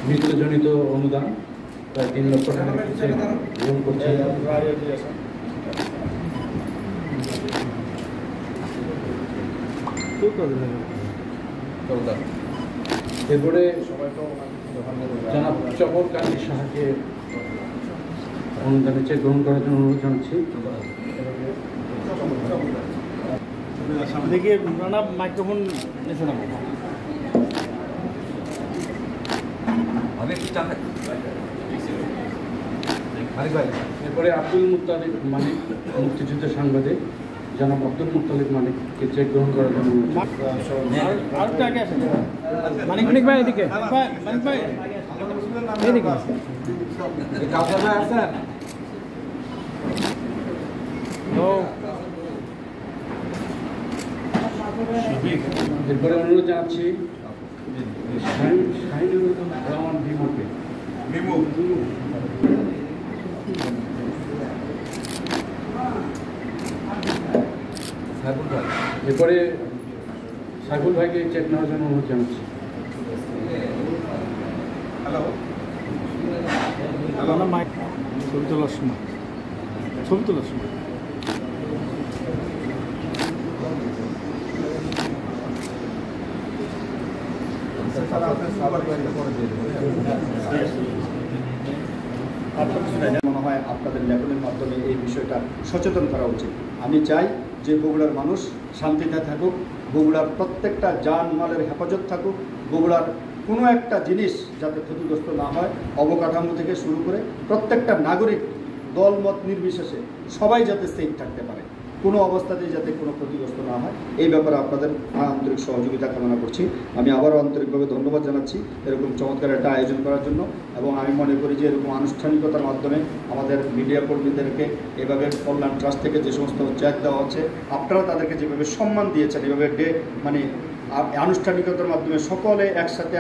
মৃত্যুজনিত অনুদান প্রায় 3 লক্ষ টাকা গ্রহণ করছে। এরপরে জনাব চকর কান্তি সাহাকে অনুদানের চেক গ্রহণ করার জন্য অনুরোধ জানাচ্ছি। দেখি মাইক্রোফোন নিচে নামো। এরপরে আব্দুল মুত্তালিব মানিক, মুক্তিযুদ্ধের সাংবাদিক জনাব আব্দুল মুত্তালিব মানিককে চেক গ্রহণ করার জন্য মানিক ভাই এদিকে, মানিক ভাই এদিকে। এরপরে অনুরোধ জানাচ্ছি শাহিনুর রহমান বিমুকে। এরপরে সাইফুল ভাইকে চেক নেওয়ার জন্য অনুরোধ জানাচ্ছি। ছবি তোলার সময় মনে হয় আপনাদের লেখনের মাধ্যমে এই বিষয়টা সচেতন করা উচিত। আমি চাই যে বগুড়ার মানুষ শান্তিতে থাকুক, বগুড়ার প্রত্যেকটা জানমালের হেফাজত থাকুক, বগুড়ার কোনো একটা জিনিস যাতে ক্ষতিগ্রস্ত না হয়, অবকাঠামো থেকে শুরু করে প্রত্যেকটা নাগরিক দলমত নির্বিশেষে সবাই যাতে সেফ থাকতে পারে, কোনো অবস্থাতেই যাতে কোনো ক্ষতিগ্রস্ত না হয়, এই ব্যাপারে আপনাদের আন্তরিক সহযোগিতা কামনা করছি। আমি আবারও আন্তরিকভাবে ধন্যবাদ জানাচ্ছি এরকম চমৎকার একটা আয়োজন করার জন্য, এবং আমি মনে করি যে এরকম আনুষ্ঠানিকতার মাধ্যমে আমাদের মিডিয়া কর্মীদেরকে এভাবে কল্যাণ ট্রাস্ট থেকে যে সমস্ত চেক দেওয়া হচ্ছে, আপনারা তাদেরকে যেভাবে সম্মান দিয়েছেন, এভাবে আনুষ্ঠানিকতার মাধ্যমে সকলে একসাথে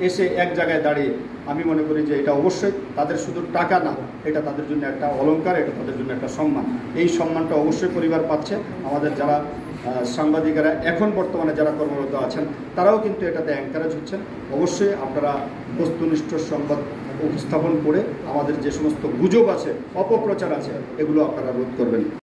এসে এক জায়গায় দাঁড়িয়ে, আমি মনে করি যে এটা অবশ্যই তাদের শুধু টাকা না, এটা তাদের জন্য একটা অলংকার, এটা তাদের জন্য একটা সম্মান। এই সম্মানটা অবশ্যই পরিবার পাচ্ছে। আমাদের যারা সাংবাদিকেরা এখন বর্তমানে যারা কর্মরত আছেন তারাও কিন্তু এটাতে এনকারেজ হচ্ছেন। অবশ্যই আপনারা বস্তুনিষ্ঠ সংবাদ উপস্থাপন করে আমাদের যে সমস্ত গুজব আছে, অপপ্রচার আছে, এগুলো আপনারা রোধ করবেন।